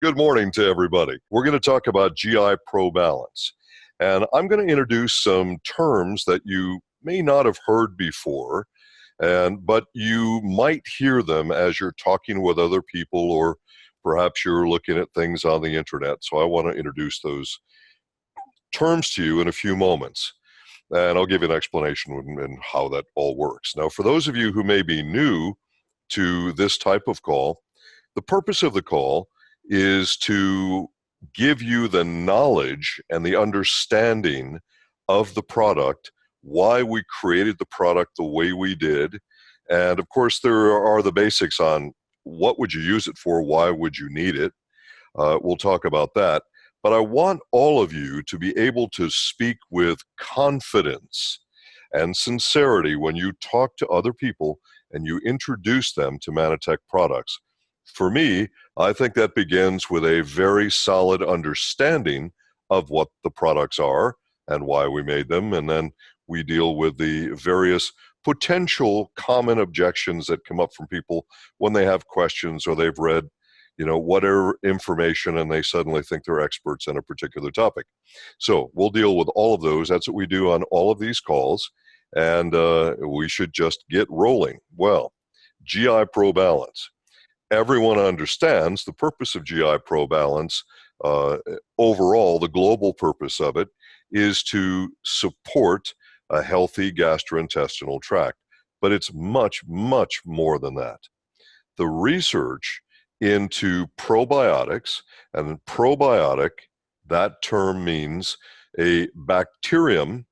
Good morning to everybody. We're going to talk about GIProBalance. And I'm going to introduce some terms that you may not have heard before, but you might hear them as you're talking with other people, or perhaps you're looking at things on the internet. So I want to introduce those terms to you in a few moments. And I'll give you an explanation and how that all works. Now, for those of you who may be new to this type of call, the purpose of the call is to give you the knowledge and the understanding of the product, why we created the product the way we did. And of course, there are the basics on what would you use it for, why would you need it. We'll talk about that. But I want all of you to be able to speak with confidence and sincerity when you talk to other people and you introduce them to Manatech products. For me, I think that begins with a very solid understanding of what the products are and why we made them, and then we deal with the various potential common objections that come up from people when they have questions or they've read whatever information and they suddenly think they're experts in a particular topic. So we'll deal with all of those. That's what we do on all of these calls, and we should just get rolling. Well, GIProBalance. Everyone understands the purpose of GIProBalance. Overall, the global purpose of it is to support a healthy gastrointestinal tract. But it's much, much more than that. The research into probiotics, and probiotic, that term means a bacterium,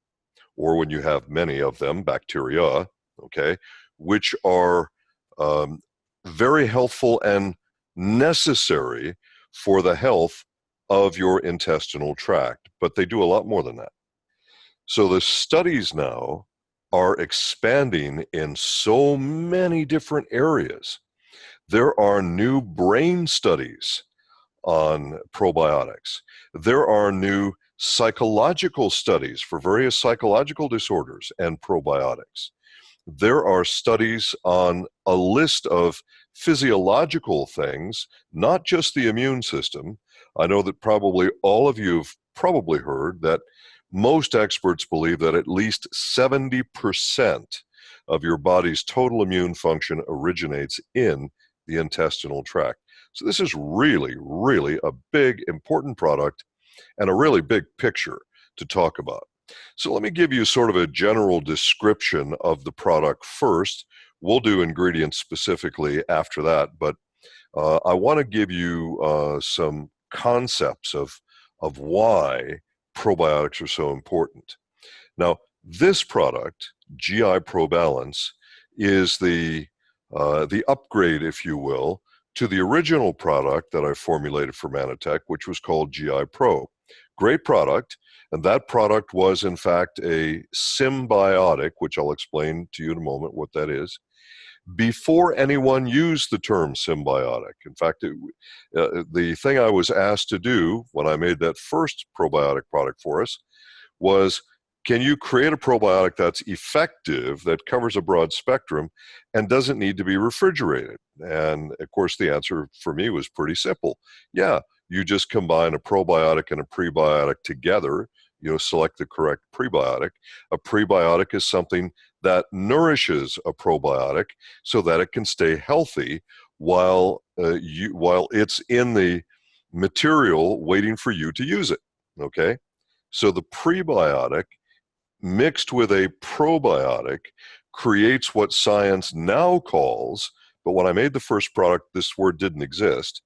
or when you have many of them, bacteria, okay, which are very helpful and necessary for the health of your intestinal tract, but they do a lot more than that. So the studies now are expanding in so many different areas. There are new brain studies on probiotics. There are new psychological studies for various psychological disorders and probiotics. There are studies on a list of physiological things, not just the immune system. I know that probably all of you have probably heard that most experts believe that at least 70% of your body's total immune function originates in the intestinal tract. So this is really, really a big, important product and a really big picture to talk about. So let me give you sort of a general description of the product first. We'll do ingredients specifically after that, but I want to give you some concepts of why probiotics are so important. Now, this product, GIProBalance, is the upgrade, if you will, to the original product that I formulated for Manatech, which was called GIPro. Great product, and that product was, in fact, a symbiotic, which I'll explain to you in a moment what that is, before anyone used the term symbiotic. In fact, the thing I was asked to do when I made that first probiotic product for us was, can you create a probiotic that's effective, that covers a broad spectrum, and doesn't need to be refrigerated? And of course, the answer for me was pretty simple. Yeah, you just combine a probiotic and a prebiotic together, select the correct prebiotic. A prebiotic is something that nourishes a probiotic so that it can stay healthy while it's in the material waiting for you to use it, okay? So the prebiotic mixed with a probiotic creates what science now calls, but when I made the first product, this word didn't exist,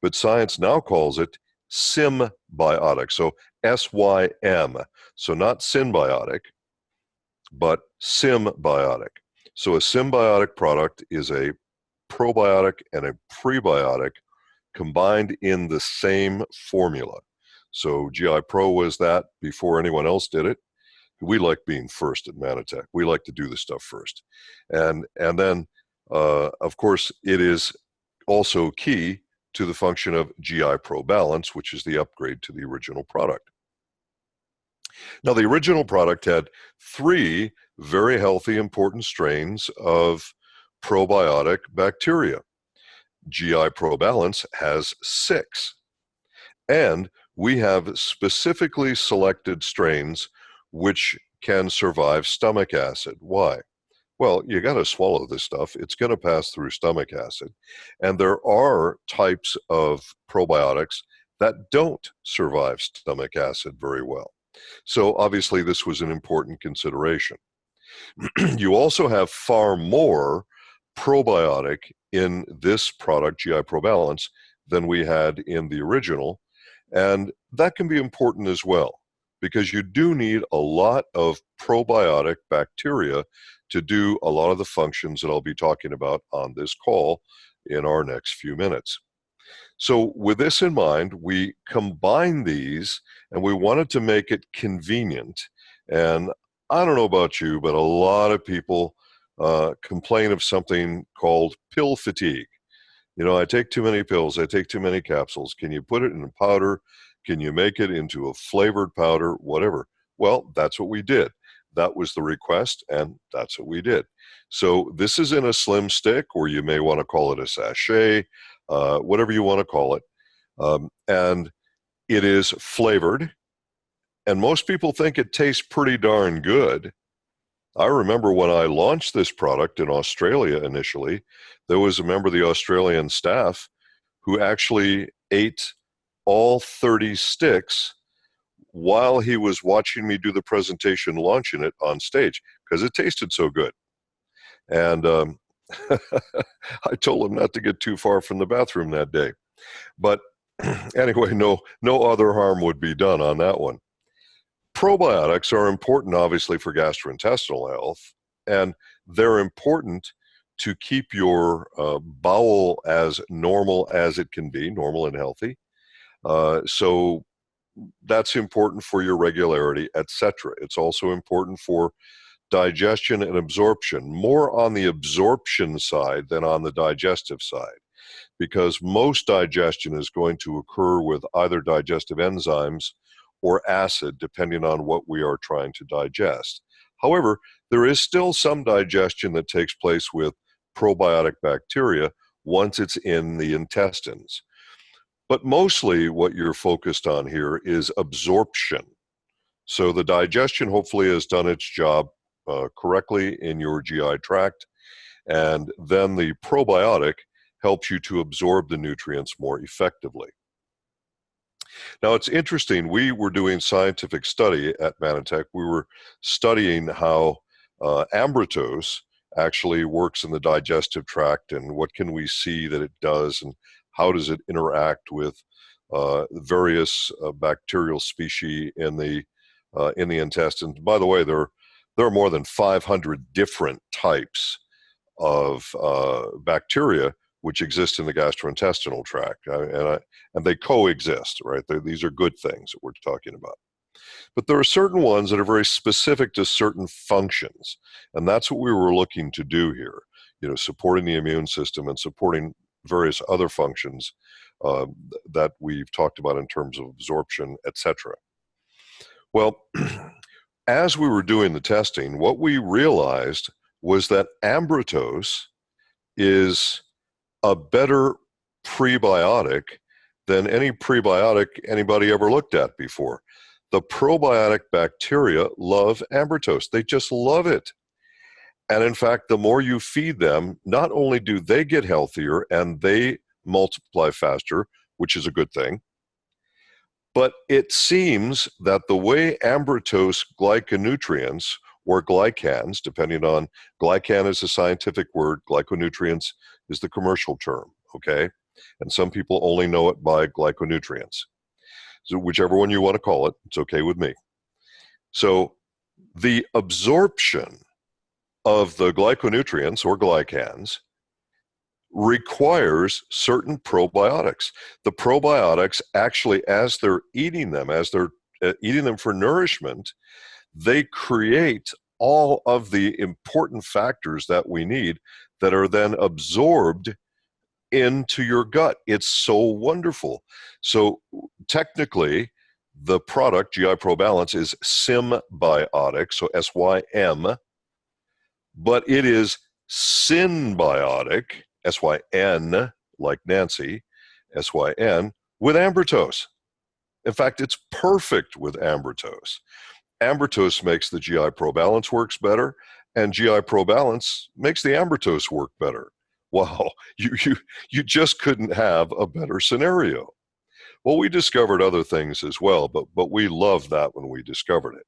but science now calls it symbiotic. So S-Y-M. So not symbiotic, but symbiotic. So a symbiotic product is a probiotic and a prebiotic combined in the same formula. So GIPro was that before anyone else did it. We like being first at Manatech. We like to do this stuff first. And then, of course, it is also key to the function of GIProBalance, which is the upgrade to the original product. Now, the original product had 3 very healthy, important strains of probiotic bacteria. GIProBalance has 6 And we have specifically selected strains which can survive stomach acid. Why? Well, you got to swallow this stuff. It's going to pass through stomach acid. And there are types of probiotics that don't survive stomach acid very well. So obviously this was an important consideration. You also have far more probiotic in this product, GIProBalance, than we had in the original. And that can be important as well, because you do need a lot of probiotic bacteria to do a lot of the functions that I'll be talking about on this call in our next few minutes. So with this in mind, we combine these and we wanted to make it convenient. And I don't know about you, but a lot of people complain of something called pill fatigue. You know, I take too many pills, I take too many capsules. Can you put it in powder? Can you make it into a flavored powder? Whatever. Well, that's what we did. That was the request, and that's what we did. So this is in a slim stick, or you may want to call it a sachet, whatever you want to call it. And it is flavored, and most people think it tastes pretty darn good. I remember when I launched this product in Australia initially, there was a member of the Australian staff who actually ate all 30 sticks while he was watching me do the presentation launching it on stage because it tasted so good. And I told him not to get too far from the bathroom that day. But anyway, no other harm would be done on that one. Probiotics are important, obviously, for gastrointestinal health, and they're important to keep your bowel as normal as it can be, normal and healthy. So that's important for your regularity, etc. It's also important for digestion and absorption, more on the absorption side than on the digestive side, because most digestion is going to occur with either digestive enzymes or acid, depending on what we are trying to digest. However, there is still some digestion that takes place with probiotic bacteria once it's in the intestines. But mostly what you're focused on here is absorption. So the digestion hopefully has done its job correctly in your GI tract, and then the probiotic helps you to absorb the nutrients more effectively. Now, it's interesting. We were doing scientific study at Manatech. We were studying how ambrotos actually works in the digestive tract and what can we see that it does and how does it interact with various bacterial species in the intestines. By the way, there are more than 500 different types of bacteria which exist in the gastrointestinal tract, and they coexist, right? These are good things that we're talking about. But there are certain ones that are very specific to certain functions, and that's what we were looking to do here, you know, supporting the immune system and supporting various other functions that we've talked about in terms of absorption, etc. Well, as we were doing the testing, what we realized was that ambrotos is a better prebiotic than any prebiotic anybody ever looked at before. The probiotic bacteria love ambrotos. They just love it. And in fact, the more you feed them, not only do they get healthier and they multiply faster, which is a good thing, but it seems that the way ambrotos glyconutrients, or glycans, depending on, glycan is a scientific word, glyconutrients is the commercial term, okay? And some people only know it by glyconutrients. So whichever one you want to call it, it's okay with me. So the absorption of the glyconutrients, or glycans, requires certain probiotics. The probiotics actually, as they're eating them, for nourishment, they create all of the important factors that we need that are then absorbed into your gut. It's so wonderful. So technically, the product GIProBalance is symbiotic, so S-Y-M, but it is synbiotic, S-Y-N, like Nancy, S-Y-N, with ambrotos. In fact, it's perfect with ambertose. Ambertose makes the GIProBalance works better, and GIProBalance makes the ambertose work better. Wow, you just couldn't have a better scenario. Well, we discovered other things as well, but we loved that when we discovered it.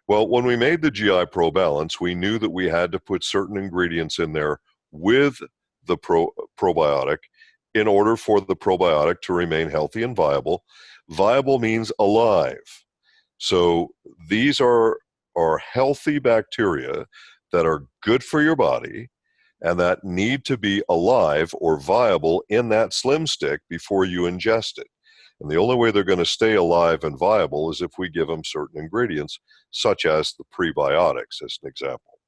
Well, when we made the GIProBalance, we knew that we had to put certain ingredients in there with the probiotic in order for the probiotic to remain healthy and viable. Viable means alive. So these are healthy bacteria that are good for your body and that need to be alive or viable in that slim stick before you ingest it. And the only way they're going to stay alive and viable is if we give them certain ingredients, such as the prebiotics, as an example.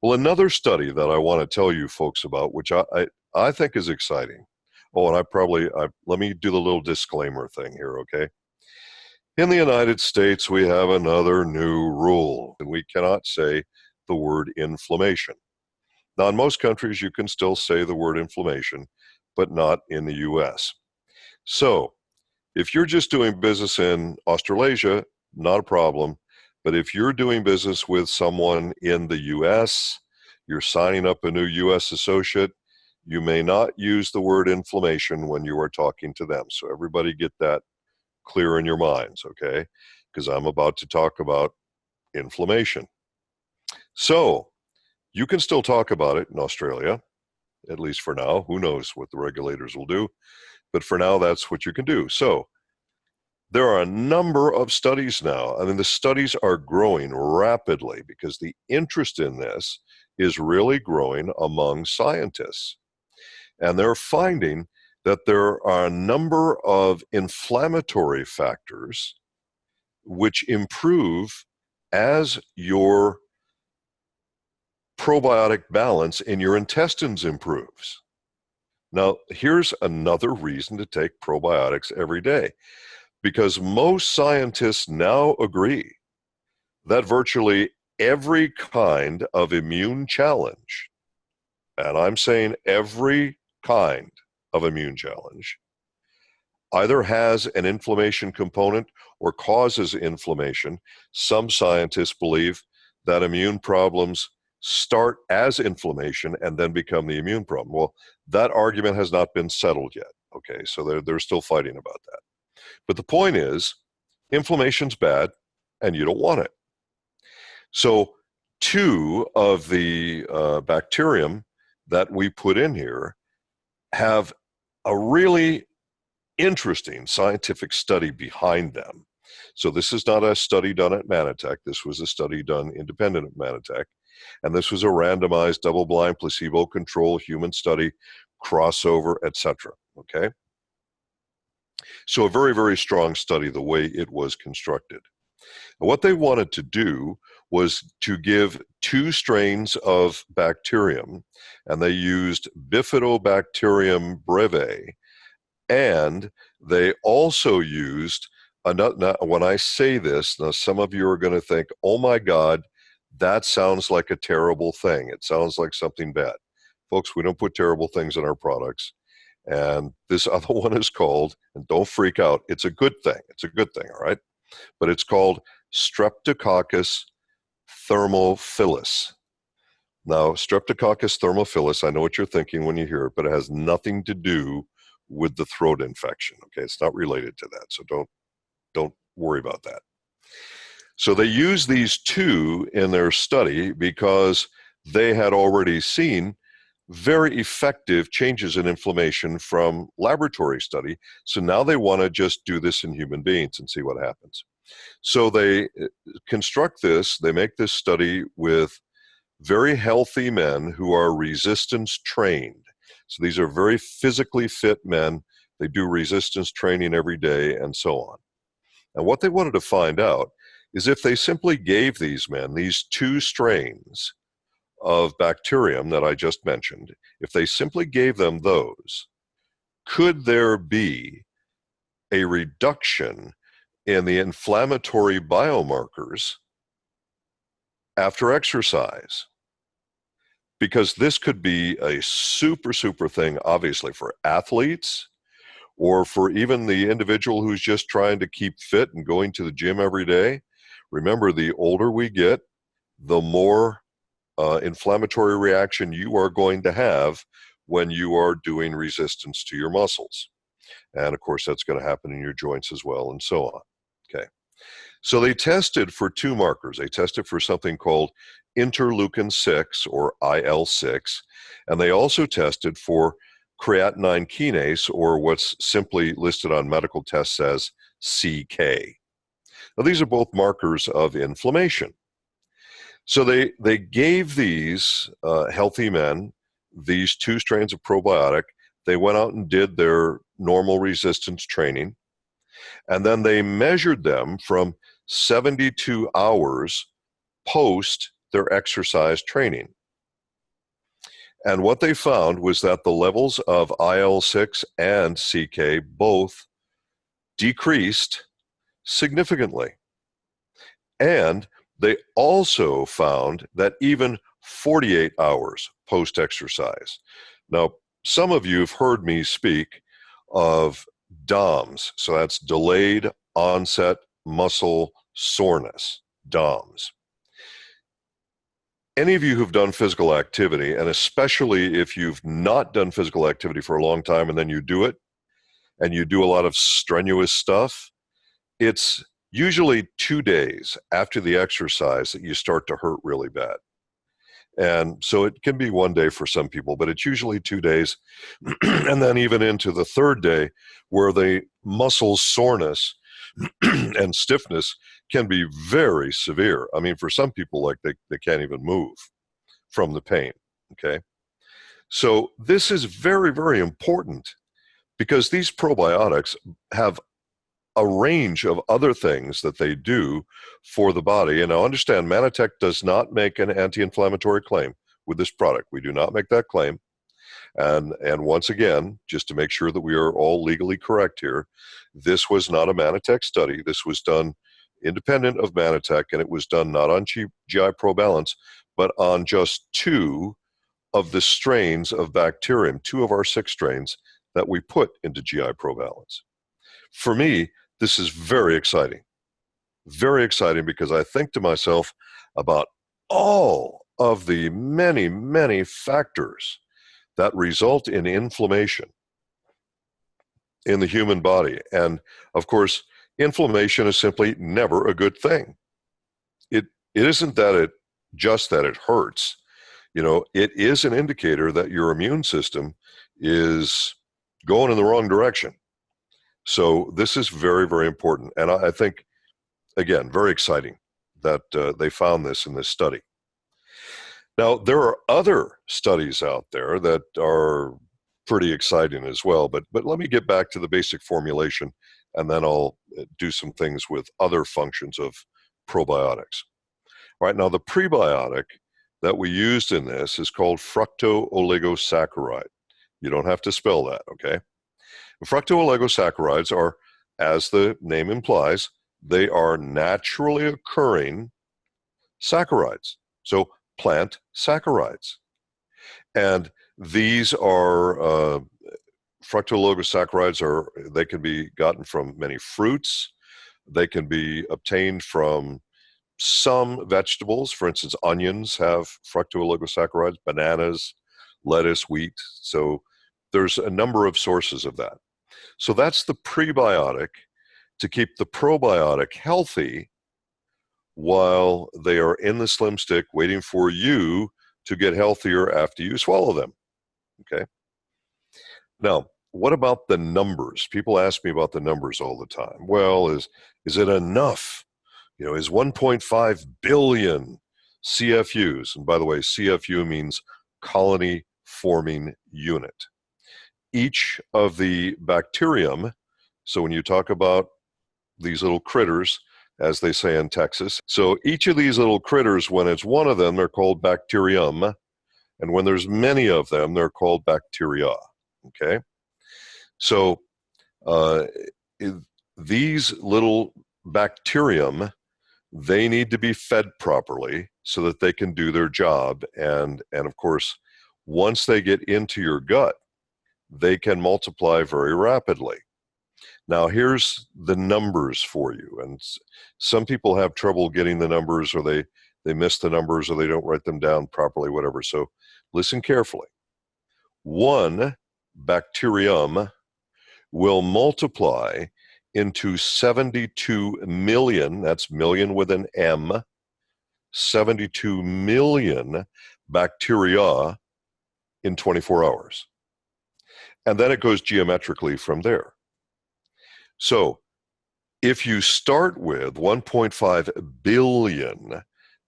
Well, another study that I want to tell you folks about, which I think is exciting. Oh, and let me do the little disclaimer thing here, okay? In the United States, we have another new rule, and we cannot say the word inflammation. Now, in most countries, you can still say the word inflammation, but not in the US. So, if you're just doing business in Australasia, not a problem. But if you're doing business with someone in the US, you're signing up a new US associate, you may not use the word inflammation when you are talking to them. So everybody get that clear in your minds, okay? Because I'm about to talk about inflammation. So you can still talk about it in Australia, at least for now. Who knows what the regulators will do? But for now, that's what you can do. So there are a number of studies now. I mean, the studies are growing rapidly because the interest in this is really growing among scientists. And they're finding that there are a number of inflammatory factors which improve as your probiotic balance in your intestines improves. Now, here's another reason to take probiotics every day, because most scientists now agree that virtually every kind of immune challenge, and I'm saying every kind of immune challenge, either has an inflammation component or causes inflammation. Some scientists believe that immune problems start as inflammation and then become the immune problem. Well, that argument has not been settled yet. Okay, so they're still fighting about that. But the point is, inflammation's bad and you don't want it. So two of the bacterium that we put in here have a really interesting scientific study behind them. So this is not a study done at Manatech. This was a study done independent of Manatech. And this was a randomized, double-blind, placebo-controlled human study, crossover, etc. Okay? So a very, very strong study the way it was constructed. And what they wanted to do was to give two strains of bacterium, and they used Bifidobacterium breve, and they also used, when I say this, now some of you are going to think, oh my God, that sounds like a terrible thing. It sounds like something bad. Folks, we don't put terrible things in our products. And this other one is called, and don't freak out, it's a good thing. It's a good thing, all right? But it's called Streptococcus thermophilus. Now, Streptococcus thermophilus, I know what you're thinking when you hear it, but it has nothing to do with the throat infection. Okay, it's not related to that, so don't worry about that. So they used these two in their study because they had already seen very effective changes in inflammation from laboratory study. So now they want to just do this in human beings and see what happens. So they construct this, they make this study with very healthy men who are resistance trained. So these are very physically fit men. They do resistance training every day and so on. And what they wanted to find out is if they simply gave these men these two strains of bacterium that I just mentioned, if they simply gave them those, could there be a reduction in the inflammatory biomarkers after exercise? Because this could be a super, super thing, obviously, for athletes, or for even the individual who's just trying to keep fit and going to the gym every day. Remember, the older we get, the more inflammatory reaction you are going to have when you are doing resistance to your muscles. And of course, that's going to happen in your joints as well, and so on. Okay. So they tested for two markers. They tested for something called interleukin 6 or IL-6, and they also tested for creatinine kinase, or what's simply listed on medical tests as CK. Now, these are both markers of inflammation. So they gave these healthy men these two strains of probiotic. They went out and did their normal resistance training, and then they measured them from 72 hours post their exercise training. And what they found was that the levels of IL-6 and CK both decreased significantly. And they also found that even 48 hours post-exercise. Now, some of you have heard me speak of DOMS, so that's delayed onset muscle soreness, DOMS. Any of you who've done physical activity, and especially if you've not done physical activity for a long time and then you do it, and you do a lot of strenuous stuff, it's usually 2 days after the exercise that you start to hurt really bad. And so it can be 1 day for some people, but it's usually 2 days. And then even into the third day, where the muscle soreness and stiffness can be very severe. I mean, for some people, like they can't even move from the pain, okay? So this is very, very important, because these probiotics have a range of other things that they do for the body. And now understand, Manitech does not make an anti-inflammatory claim with this product. We do not make that claim. And once again, just to make sure that we are all legally correct here, this was not a Manitech study. This was done independent of Manitech, and it was done not on GIProBalance, but on just 2 of the strains of bacterium, 2 of our 6 strains that we put into GIProBalance. For me, this is very exciting, because I think to myself about all of the many, many factors that result in inflammation in the human body. And of course, inflammation is simply never a good thing. It isn't that it hurts. You know, it is an indicator that your immune system is going in the wrong direction. So this is very, very important. And I think, again, very exciting that they found this in this study. Now, there are other studies out there that are pretty exciting as well, but let me get back to the basic formulation, and then I'll do some things with other functions of probiotics. All right, now the prebiotic that we used in this is called fructooligosaccharides. You don't have to spell that, okay? Fructooligosaccharides are, as the name implies, they are naturally occurring saccharides, so plant saccharides. And these are, fructooligosaccharides they can be gotten from many fruits. They can be obtained from some vegetables. For instance, onions have fructooligosaccharides, bananas, lettuce, wheat. So there's a number of sources of that. So that's the prebiotic to keep the probiotic healthy while they are in the slim stick waiting for you to get healthier after you swallow them. Okay. Now, what about the numbers? People ask me about the numbers all the time. Well, is it enough? You know, is 1.5 billion CFUs, and by the way, CFU means colony forming unit. Each of the bacterium, so when you talk about these little critters, as they say in Texas, so each of these little critters, when it's one of them, they're called bacterium, and when there's many of them, they're called bacteria, okay? So these little bacterium, they need to be fed properly so that they can do their job, and of course, once they get into your gut, they can multiply very rapidly. Now, here's the numbers for you. And some people have trouble getting the numbers, or they miss the numbers, or they don't write them down properly, whatever. So listen carefully. One bacterium will multiply into 72 million, that's million with an M, 72 million bacteria in 24 hours. And then it goes geometrically from there. So if you start with 1.5 billion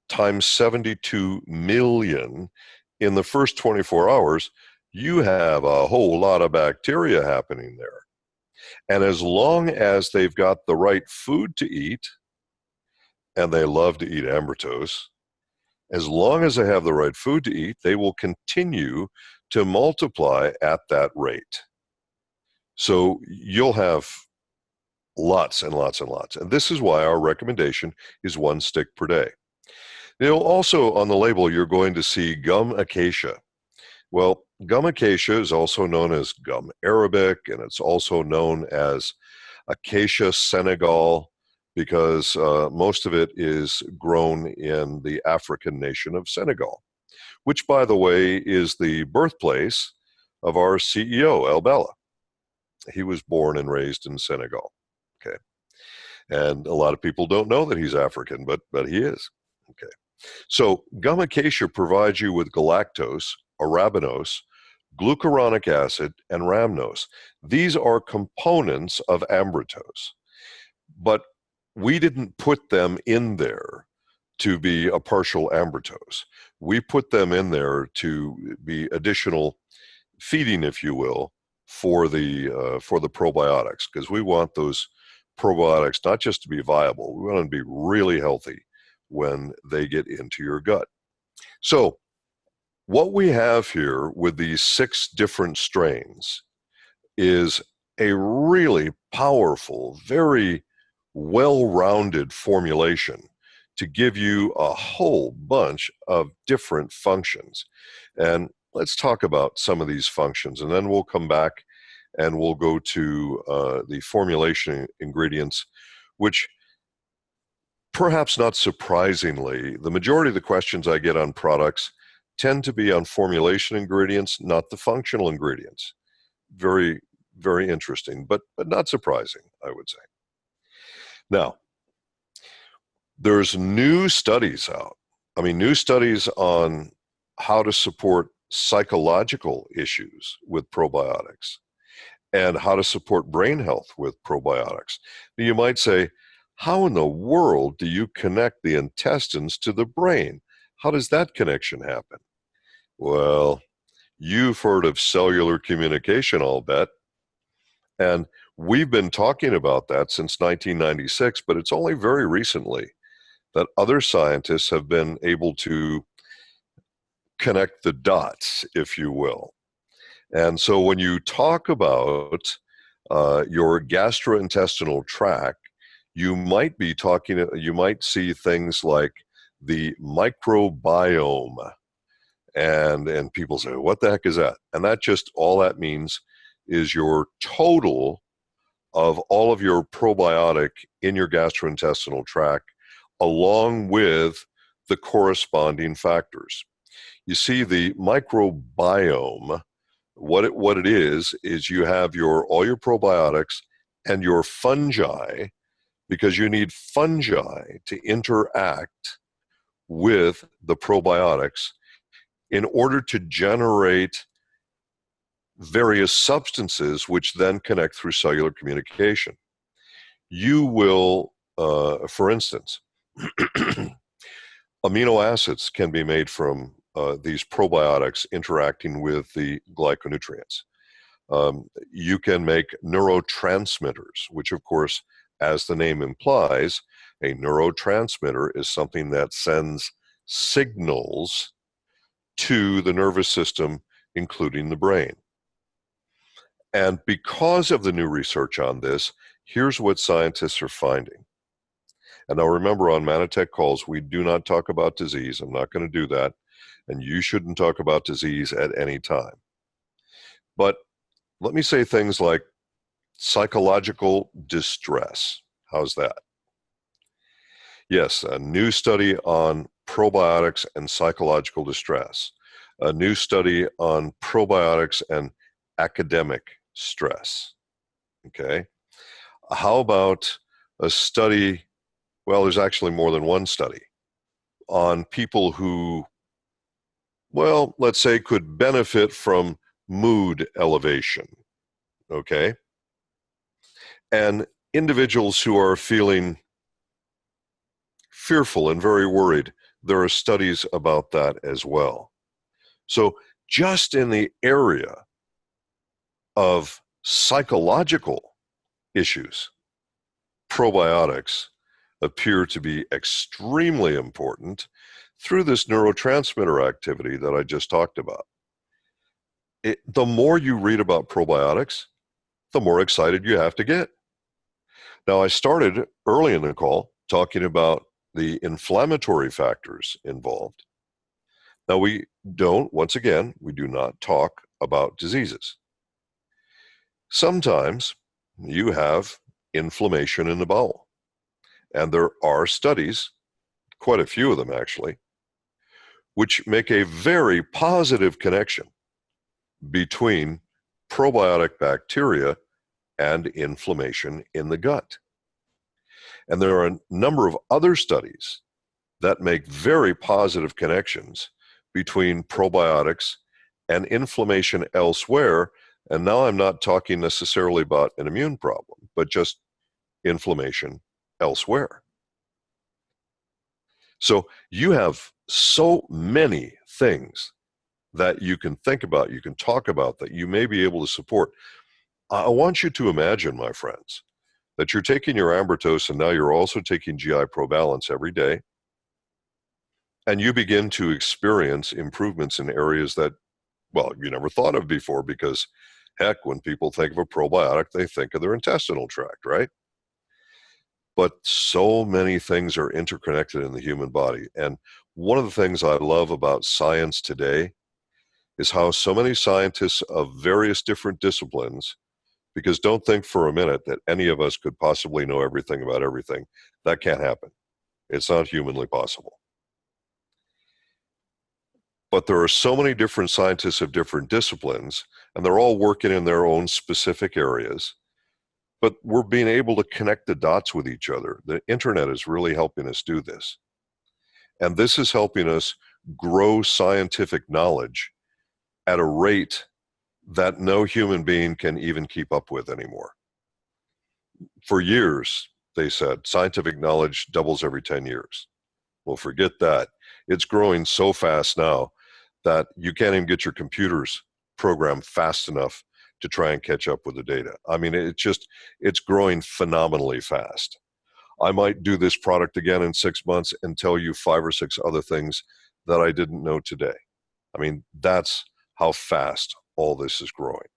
times 72 million in the first 24 hours, you have a whole lot of bacteria happening there. And as long as they've got the right food to eat, and they love to eat ambrotose, as long as they have the right food to eat, they will continue to multiply at that rate. So you'll have lots and lots and lots. And this is why our recommendation is 1 stick per day. Also on the label, you're going to see gum acacia. Well, gum acacia is also known as gum arabic, and it's also known as Acacia Senegal, because most of it is grown in the African nation of Senegal, which, by the way, is the birthplace of our CEO, El Bella. He was born and raised in Senegal. Okay. And a lot of people don't know that he's African, but he is. Okay. So gum acacia provides you with galactose, arabinose, glucuronic acid, and rhamnose. These are components of ambrotose, but we didn't put them in there to be a partial ambrotose. We put them in there to be additional feeding, if you will, for the probiotics, because we want those probiotics not just to be viable, we want them to be really healthy when they get into your gut. So what we have here with these 6 different strains is a really powerful, very well-rounded formulation to give you a whole bunch of different functions. And let's talk about some of these functions, and then we'll come back and we'll go to the formulation ingredients, which, perhaps not surprisingly, the majority of the questions I get on products tend to be on formulation ingredients, not the functional ingredients. Very, very interesting, but not surprising, I would say. Now, there's new studies out. I mean, new studies on how to support psychological issues with probiotics and how to support brain health with probiotics. Now, you might say, how in the world do you connect the intestines to the brain? How does that connection happen? Well, you've heard of cellular communication, I'll bet. And we've been talking about that since 1996, but it's only very recently that other scientists have been able to connect the dots, if you will. And so when you talk about your gastrointestinal tract, you might see things like the microbiome. And people say, what the heck is that? And all that means is your total of all of your probiotic in your gastrointestinal tract, along with the corresponding factors. You see, the microbiome, what it is you have all your probiotics and your fungi, because you need fungi to interact with the probiotics in order to generate various substances which then connect through cellular communication. You will, for instance, amino acids can be made from these probiotics interacting with the glyconutrients. You can make neurotransmitters, which of course, as the name implies, a neurotransmitter is something that sends signals to the nervous system, including the brain. And because of the new research on this, here's what scientists are finding. And now remember, on Manatech calls, we do not talk about disease. I'm not going to do that. And you shouldn't talk about disease at any time. But let me say things like psychological distress. How's that? Yes, a new study on probiotics and psychological distress, a new study on probiotics and academic stress. Okay. How about a study? Well, there's actually more than one study on people who, well, let's say could benefit from mood elevation. Okay. And individuals who are feeling fearful and very worried, there are studies about that as well. So, just in the area of psychological issues, probiotics appear to be extremely important through this neurotransmitter activity that I just talked about. The more you read about probiotics, the more excited you have to get. Now, I started early in the call talking about the inflammatory factors involved. Now, once again, we do not talk about diseases. Sometimes you have inflammation in the bowel, and there are studies, quite a few of them actually, which make a very positive connection between probiotic bacteria and inflammation in the gut. And there are a number of other studies that make very positive connections between probiotics and inflammation elsewhere. And now I'm not talking necessarily about an immune problem, but just inflammation elsewhere. So you have so many things that you can think about, you can talk about, that you may be able to support. I want you to imagine, my friends, that you're taking your Ambertos and now you're also taking GIProBalance every day. And you begin to experience improvements in areas that, well, you never thought of before, because heck, when people think of a probiotic, they think of their intestinal tract, right? But so many things are interconnected in the human body. And one of the things I love about science today is how so many scientists of various different disciplines, because don't think for a minute that any of us could possibly know everything about everything. That can't happen. It's not humanly possible. But there are so many different scientists of different disciplines, and they're all working in their own specific areas. But we're being able to connect the dots with each other. The internet is really helping us do this. And this is helping us grow scientific knowledge at a rate that no human being can even keep up with anymore. For years, they said scientific knowledge doubles every 10 years. Well, forget that. It's growing so fast now that you can't even get your computers programmed fast enough to try and catch up with the data. I mean, it's growing phenomenally fast. I might do this product again in 6 months and tell you 5 or 6 other things that I didn't know today. I mean, that's how fast all this is growing.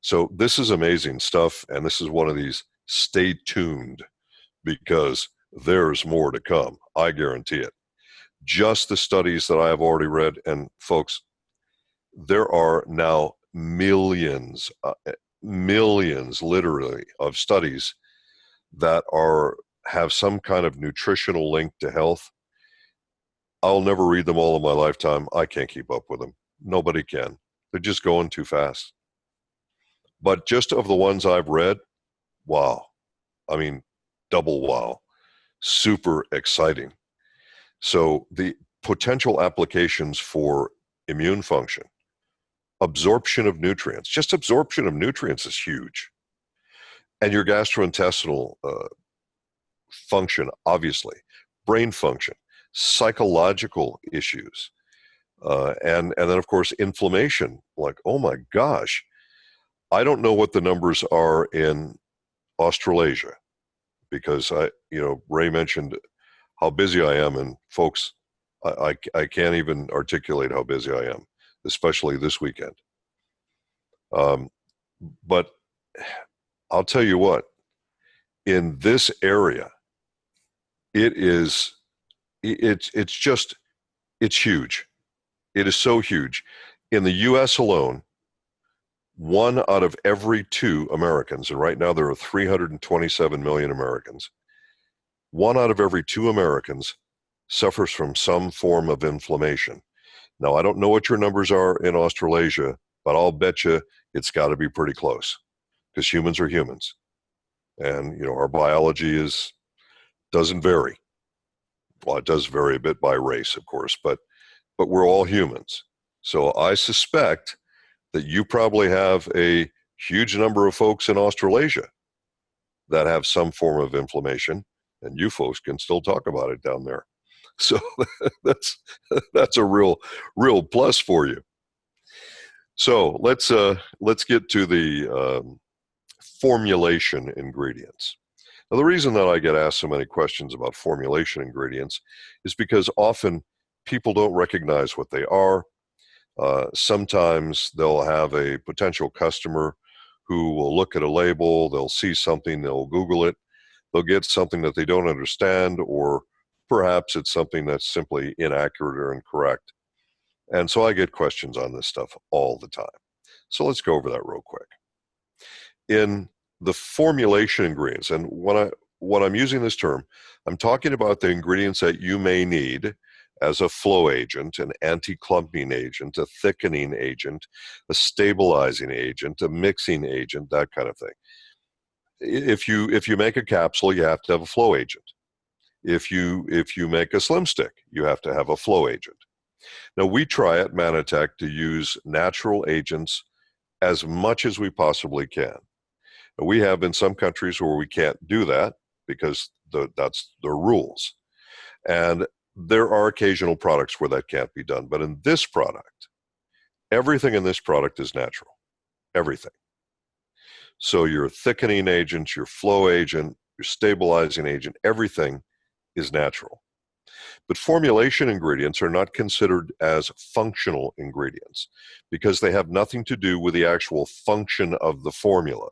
So this is amazing stuff, and this is one of these stay tuned, because there's more to come. I guarantee it. Just the studies that I have already read, and folks, there are now millions literally of studies that have some kind of nutritional link to health. I'll never read them all in my lifetime. I can't keep up with them. Nobody can. They're just going too fast. But just of the ones I've read, wow. I mean, double wow. Super exciting. So the potential applications for immune function, absorption of nutrients, just absorption of nutrients is huge. And your gastrointestinal function, obviously, brain function, psychological issues, and then, of course, inflammation. Like, oh my gosh, I don't know what the numbers are in Australasia, because Ray mentioned how busy I am, and folks, I can't even articulate how busy I am, especially this weekend. But I'll tell you what, in this area, it's huge. It is so huge. In the U.S. alone, 1 out of every 2 Americans, and right now there are 327 million Americans, 1 out of every 2 Americans suffers from some form of inflammation. Now, I don't know what your numbers are in Australasia, but I'll bet you it's got to be pretty close, because humans are humans. And, our biology doesn't vary. Well, it does vary a bit by race, of course, but we're all humans. So I suspect that you probably have a huge number of folks in Australasia that have some form of inflammation, and you folks can still talk about it down there. So that's a real plus for you. So let's get to the formulation ingredients. Now, the reason that I get asked so many questions about formulation ingredients is because often people don't recognize what they are. Sometimes they'll have a potential customer who will look at a label, they'll see something, they'll Google it, they'll get something that they don't understand, or perhaps it's something that's simply inaccurate or incorrect. And so I get questions on this stuff all the time. So let's go over that real quick. In the formulation ingredients, and when I'm using this term, I'm talking about the ingredients that you may need as a flow agent, an anti-clumping agent, a thickening agent, a stabilizing agent, a mixing agent, that kind of thing. If you make a capsule, you have to have a flow agent. If you make a slim stick, you have to have a flow agent. Now, we try at Manatech to use natural agents as much as we possibly can. We have in some countries where we can't do that because that's the rules. And there are occasional products where that can't be done. But in this product, everything in this product is natural. Everything. So your thickening agent, your flow agent, your stabilizing agent, everything is natural. But formulation ingredients are not considered as functional ingredients because they have nothing to do with the actual function of the formula.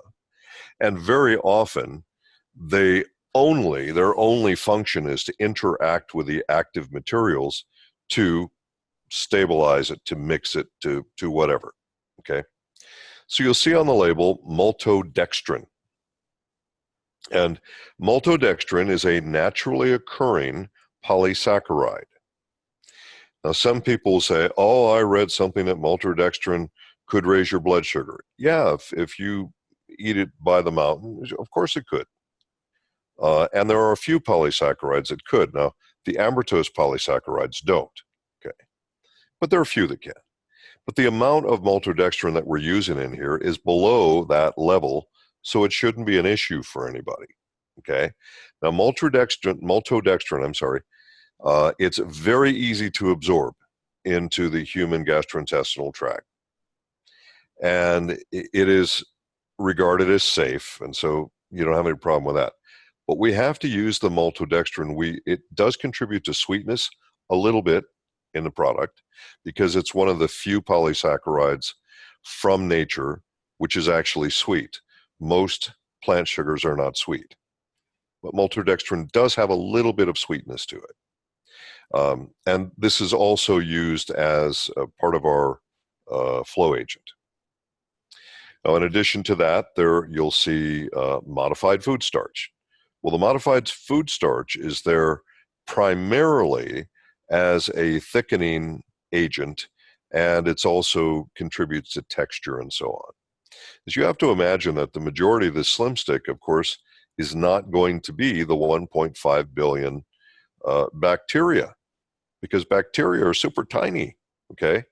And very often, their only function is to interact with the active materials to stabilize it, to mix it, to whatever, okay? So you'll see on the label maltodextrin. And maltodextrin is a naturally occurring polysaccharide. Now, some people say, oh, I read something that maltodextrin could raise your blood sugar. Yeah, if you eat it by the mountain, of course it could. And there are a few polysaccharides that could. Now, the amyloidose polysaccharides don't, okay? But there are a few that can. But the amount of maltodextrin that we're using in here is below that level, so it shouldn't be an issue for anybody, okay? Now, maltodextrin, it's very easy to absorb into the human gastrointestinal tract. And it is regarded as safe, and so you don't have any problem with that. But we have to use the maltodextrin. It does contribute to sweetness a little bit in the product because it's one of the few polysaccharides from nature which is actually sweet. Most plant sugars are not sweet, but maltodextrin does have a little bit of sweetness to it. And this is also used as a part of our flow agent. Now, in addition to that, you'll see modified food starch. Well, the modified food starch is there primarily as a thickening agent, and it's also contributes to texture and so on. As you have to imagine that the majority of this slim stick, of course, is not going to be the 1.5 billion bacteria, because bacteria are super tiny, okay?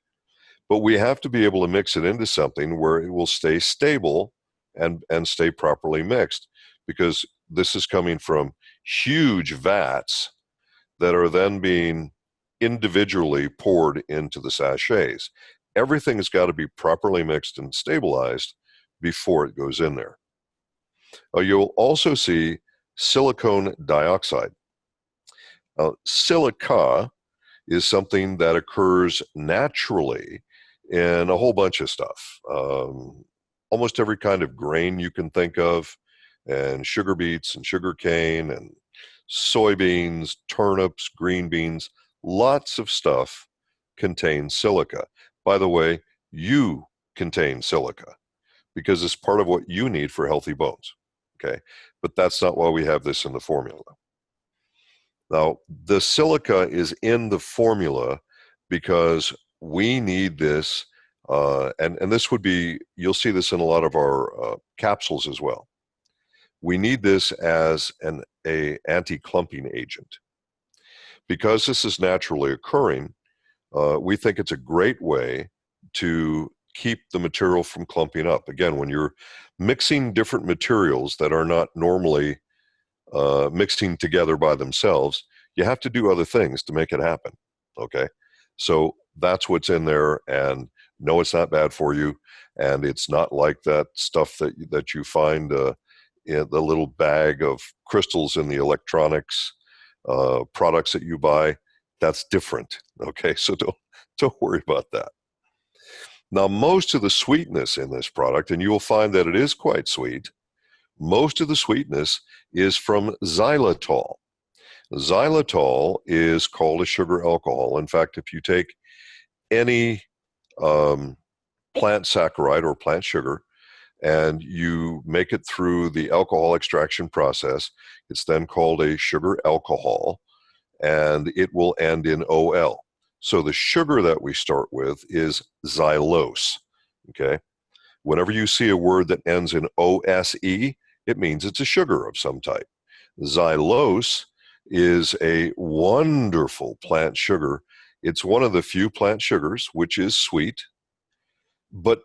But we have to be able to mix it into something where it will stay stable and stay properly mixed, because this is coming from huge vats that are then being individually poured into the sachets. Everything has got to be properly mixed and stabilized before it goes in there. You'll also see silicone dioxide. Silica is something that occurs naturally in a whole bunch of stuff. Almost every kind of grain you can think of, and sugar beets and sugar cane and soybeans, turnips, green beans, lots of stuff contains silica. By the way, you contain silica. because it's part of what you need for healthy bones. Okay, but that's not why we have this in the formula. Now, the silica is in the formula because we need this, and this would be, you'll see this in a lot of our capsules as well. We need this as an anti-clumping agent. Because this is naturally occurring, we think it's a great way to keep the material from clumping up. Again, when you're mixing different materials that are not normally mixing together by themselves, you have to do other things to make it happen. Okay, so that's what's in there, and no, it's not bad for you, and it's not like that stuff that you find in the little bag of crystals in the electronics products that you buy. That's different. Okay, so don't worry about that. Now, most of the sweetness in this product, and you will find that it is quite sweet, most of the sweetness is from xylitol. Xylitol is called a sugar alcohol. In fact, if you take any plant saccharide or plant sugar and you make it through the alcohol extraction process, it's then called a sugar alcohol, and it will end in OL. So the sugar that we start with is xylose. Okay? Whenever you see a word that ends in OSE, it means it's a sugar of some type. Xylose is a wonderful plant sugar. It's one of the few plant sugars which is sweet, but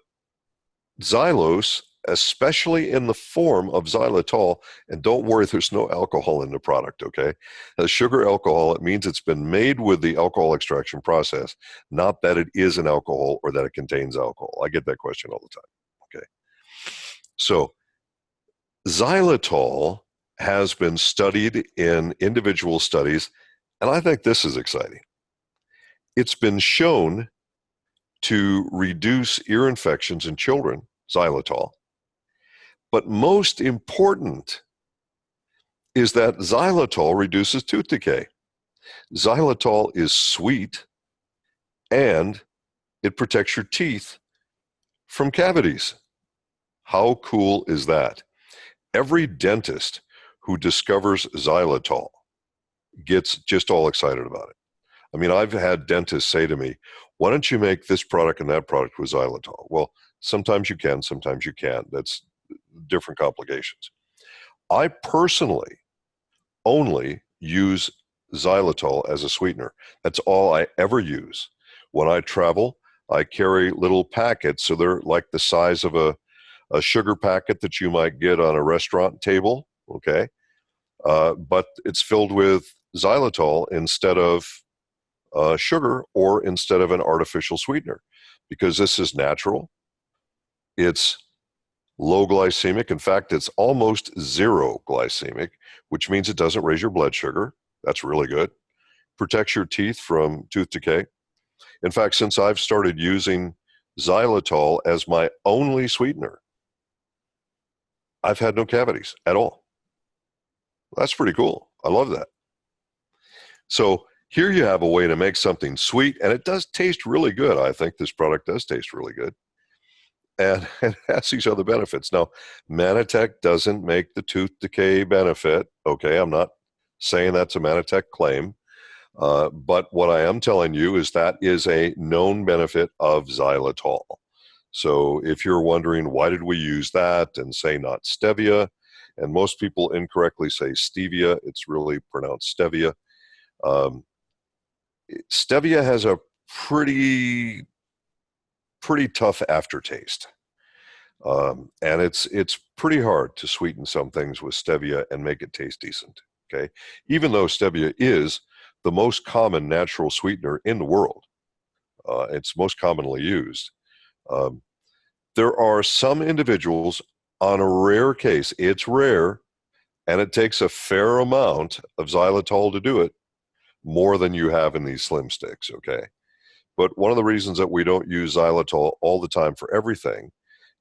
xylose, especially in the form of xylitol, and don't worry, there's no alcohol in the product, okay? A sugar alcohol, it means it's been made with the alcohol extraction process, not that it is an alcohol or that it contains alcohol. I get that question all the time, okay? So xylitol has been studied in individual studies, and I think this is exciting. It's been shown to reduce ear infections in children, xylitol. But most important is that xylitol reduces tooth decay. Xylitol is sweet, and it protects your teeth from cavities. How cool is that? Every dentist who discovers xylitol gets just all excited about it. I mean, I've had dentists say to me, why don't you make this product and that product with xylitol? Well, sometimes you can, sometimes you can't. That's different complications. I personally only use xylitol as a sweetener. That's all I ever use. When I travel, I carry little packets, so they're like the size of a sugar packet that you might get on a restaurant table, okay? But it's filled with xylitol instead of sugar or instead of an artificial sweetener, because this is natural. It's low glycemic. In fact, it's almost zero glycemic, which means it doesn't raise your blood sugar. That's really good. Protects your teeth from tooth decay. In fact, since I've started using xylitol as my only sweetener, I've had no cavities at all. That's pretty cool. I love that. So here you have a way to make something sweet, and it does taste really good. I think this product does taste really good. And it has these other benefits. Now, Manitech doesn't make the tooth decay benefit. Okay, I'm not saying that's a Manitech claim. But what I am telling you is that is a known benefit of xylitol. So if you're wondering, why did we use that and say not stevia? And most people incorrectly say stevia. It's really pronounced stevia. Stevia has a pretty tough aftertaste. And it's pretty hard to sweeten some things with stevia and make it taste decent, okay? Even though stevia is the most common natural sweetener in the world. It's most commonly used. There are some individuals, on a rare case, it's rare, and it takes a fair amount of xylitol to do it, more than you have in these slim sticks, okay? But one of the reasons that we don't use xylitol all the time for everything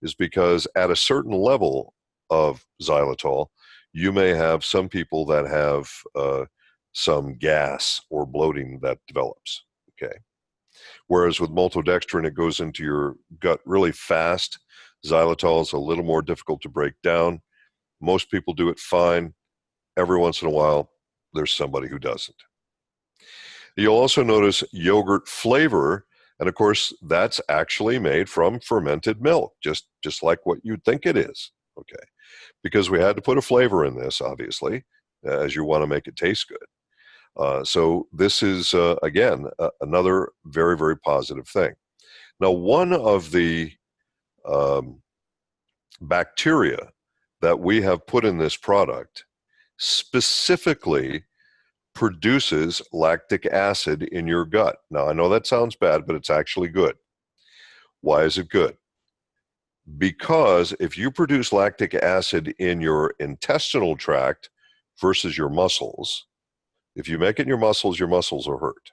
is because at a certain level of xylitol, you may have some people that have some gas or bloating that develops, okay? Whereas with maltodextrin, it goes into your gut really fast, Xylitol is a little more difficult to break down. Most people do it fine. Every once in a while, there's somebody who doesn't. You'll also notice yogurt flavor, and of course, that's actually made from fermented milk, just like what you'd think it is, okay? Because we had to put a flavor in this, obviously, as you want to make it taste good. So this is, again, another very, very positive thing. Now, one of the bacteria that we have put in this product specifically produces lactic acid in your gut. Now, I know that sounds bad, but it's actually good. Why is it good? Because if you produce lactic acid in your intestinal tract versus your muscles, if you make it in your muscles are hurt.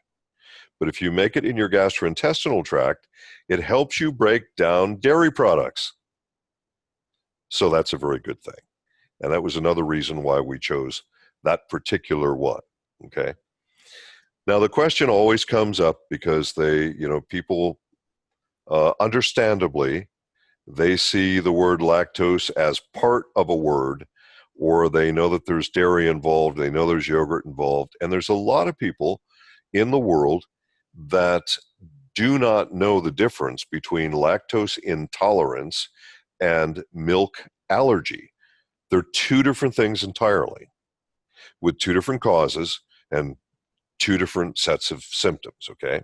But if you make it in your gastrointestinal tract, it helps you break down dairy products. So that's a very good thing. And that was another reason why we chose that particular one. Okay. Now the question always comes up because people understandably, they see the word lactose as part of a word, or they know that there's dairy involved, they know there's yogurt involved, and there's a lot of people in the world that do not know the difference between lactose intolerance and milk allergy. They're two different things entirely, with two different causes and two different sets of symptoms, okay?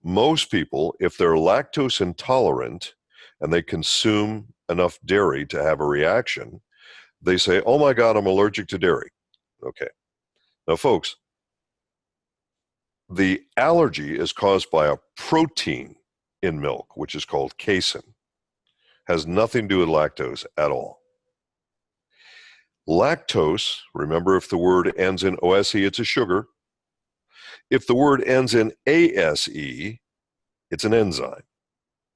Most people, if they're lactose intolerant and they consume enough dairy to have a reaction, they say, oh my God, I'm allergic to dairy. Okay. Now, folks, the allergy is caused by a protein in milk, which is called casein. Has nothing to do with lactose at all. Lactose, remember, if the word ends in OSE, it's a sugar. If the word ends in ASE, it's an enzyme.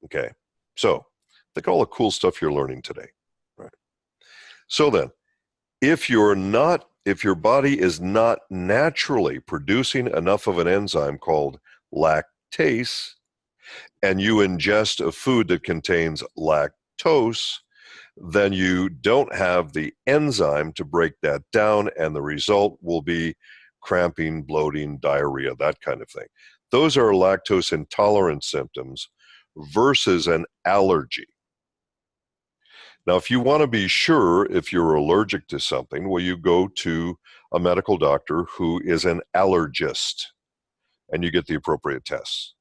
Okay. So think all the cool stuff you're learning today. Right. So then, if your body is not naturally producing enough of an enzyme called lactase, and you ingest a food that contains lactose, then you don't have the enzyme to break that down, and the result will be cramping, bloating, diarrhea, that kind of thing. Those are lactose intolerant symptoms versus an allergy. Now, if you want to be sure if you're allergic to something, well, you go to a medical doctor who is an allergist, and you get the appropriate tests.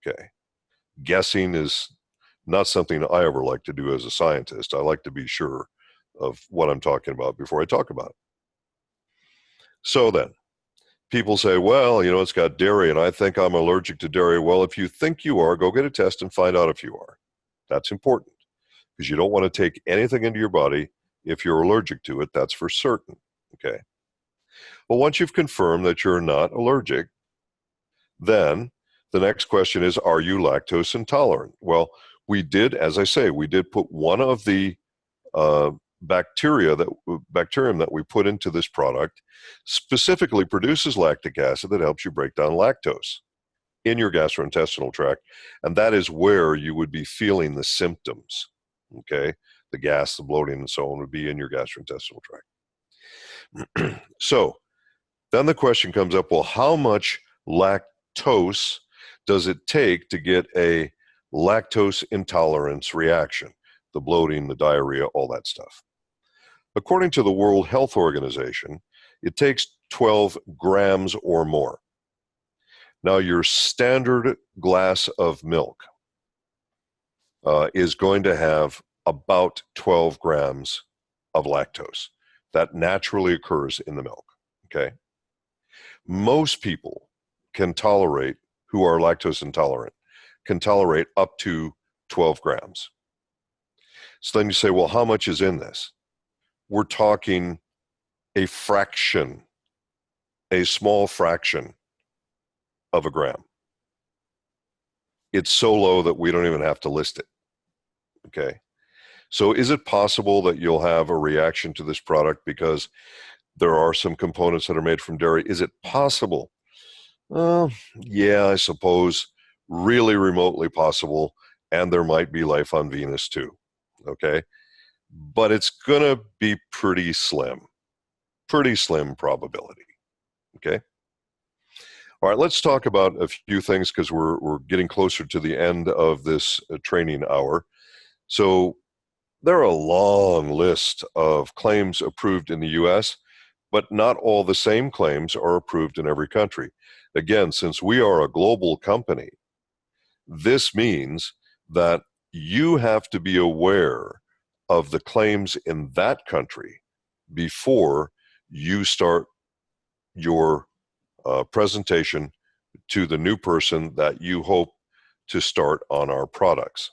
Okay. Guessing is not something I ever like to do as a scientist. I like to be sure of what I'm talking about before I talk about it. So then, people say, well, it's got dairy and I think I'm allergic to dairy. Well, if you think you are, go get a test and find out if you are. That's important because you don't want to take anything into your body if you're allergic to it. That's for certain. Okay. Well, once you've confirmed that you're not allergic, then the next question is, are you lactose intolerant? Well, as I say, we did put one of the bacterium that we put into this product specifically produces lactic acid that helps you break down lactose in your gastrointestinal tract, and that is where you would be feeling the symptoms. Okay, the gas, the bloating, and so on would be in your gastrointestinal tract. So then the question comes up, well, how much lactose does it take to get a lactose intolerance reaction? The bloating, the diarrhea, all that stuff. According to the World Health Organization, it takes 12 grams or more. Now, your standard glass of milk is going to have about 12 grams of lactose. That naturally occurs in the milk, okay? Most people who are lactose intolerant, can tolerate up to 12 grams. So then you say, well, how much is in this? We're talking a fraction, a small fraction of a gram. It's so low that we don't even have to list it. Okay. So is it possible that you'll have a reaction to this product because there are some components that are made from dairy? Is it possible? Yeah, I suppose really remotely possible. and there might be life on Venus too, okay? But it's gonna be pretty slim probability, okay? All right, let's talk about a few things because we're getting closer to the end of this training hour. So there are a long list of claims approved in the US, but not all the same claims are approved in every country. Again, since we are a global company, this means that you have to be aware of the claims in that country before you start your presentation to the new person that you hope to start on our products.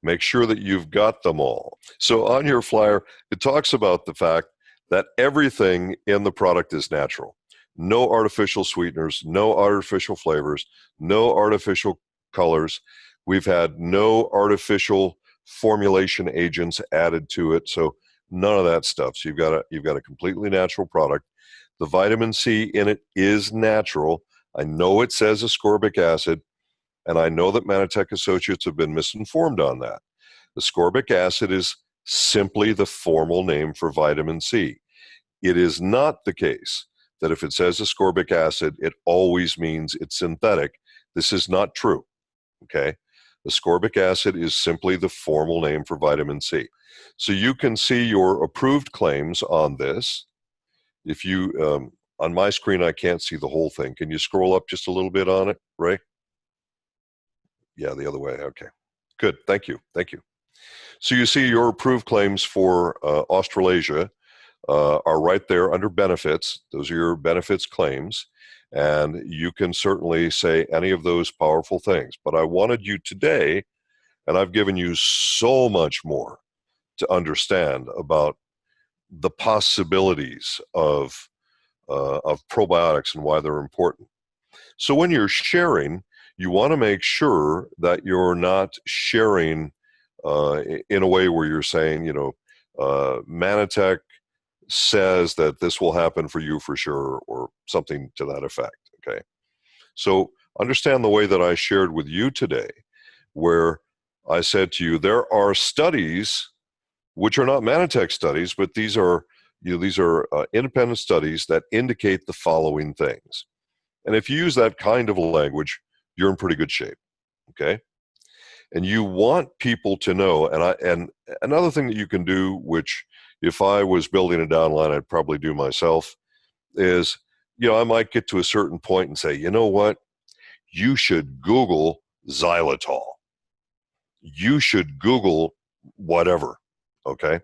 Make sure that you've got them all. So on your flyer, it talks about the fact that everything in the product is natural. No artificial sweeteners, no artificial flavors, no artificial colors. We've had no artificial formulation agents added to it. So none of that stuff. So you've got a completely natural product. The vitamin C in it is natural. I know it says ascorbic acid, and I know that Manatech Associates have been misinformed on that. Ascorbic acid is simply the formal name for vitamin C. It is not the case that if it says ascorbic acid, it always means it's synthetic. This is not true, okay? Ascorbic acid is simply the formal name for vitamin C. So you can see your approved claims on this. If you, on my screen, I can't see the whole thing. Can you scroll up just a little bit on it, Ray? Yeah, the other way. Okay. Good. Thank you. Thank you. So you see your approved claims for Australasia are right there under benefits. Those are your benefits claims. And you can certainly say any of those powerful things. But I wanted you today, and I've given you so much more to understand about the possibilities of probiotics and why they're important. So when you're sharing, you want to make sure that you're not sharing in a way where you're saying, Manatech says that this will happen for you for sure, or something to that effect, okay? So understand the way that I shared with you today, where I said to you, there are studies, which are not Manatech studies, but these are independent studies that indicate the following things. And if you use that kind of language, you're in pretty good shape, okay? And you want people to know, and another thing that you can do, which if I was building a downline, I'd probably do myself, is, I might get to a certain point and say, you know what? You should Google xylitol. You should Google whatever, okay?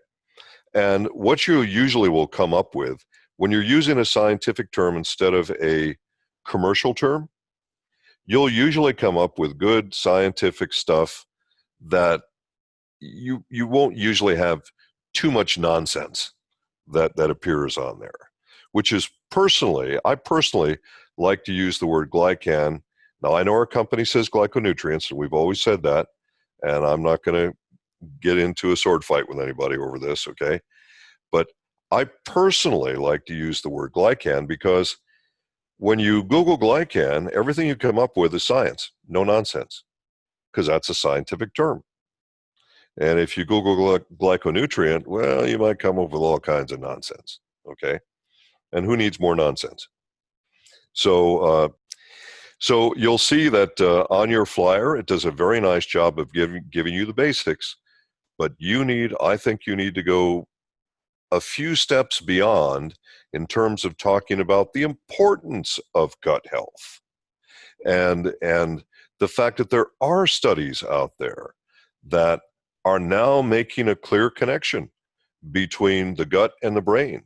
And what you usually will come up with, when you're using a scientific term instead of a commercial term, you'll usually come up with good scientific stuff that you won't usually have too much nonsense that appears on there, which is I personally like to use the word glycan. Now, I know our company says glyconutrients, and we've always said that, and I'm not going to get into a sword fight with anybody over this, okay? But I personally like to use the word glycan because when you Google glycan, everything you come up with is science, no nonsense, because that's a scientific term. And if you Google glyconutrient, well, you might come up with all kinds of nonsense, okay? And who needs more nonsense? So you'll see that on your flyer, it does a very nice job of giving you the basics, but I think you need to go a few steps beyond in terms of talking about the importance of gut health and the fact that there are studies out there that are now making a clear connection between the gut and the brain,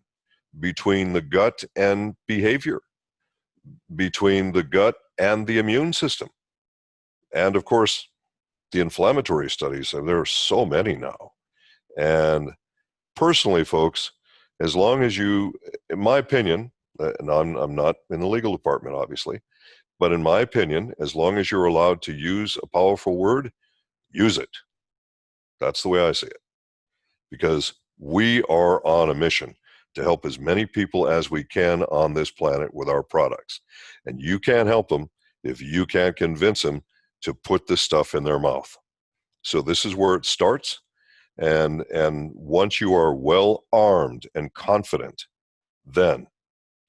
between the gut and behavior, between the gut and the immune system. And of course, the inflammatory studies, and there are so many now. And personally, folks, as long as you, in my opinion, and I'm not in the legal department, obviously, but in my opinion, as long as you're allowed to use a powerful word, use it. That's the way I see it. Because we are on a mission to help as many people as we can on this planet with our products. And you can't help them if you can't convince them to put this stuff in their mouth. So this is where it starts. And once you are well armed and confident, then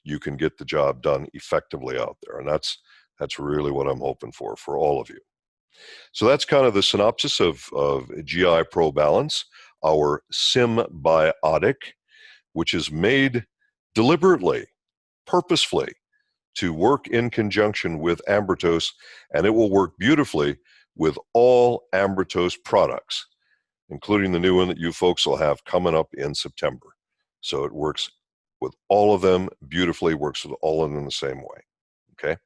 you can get the job done effectively out there. And that's really what I'm hoping for all of you. So that's kind of the synopsis of GIProBalance, our symbiotic, which is made deliberately, purposefully, to work in conjunction with Ambertose, and it will work beautifully with all Ambertose products, including the new one that you folks will have coming up in September. So it works with all of them beautifully, works with all of them the same way. Okay?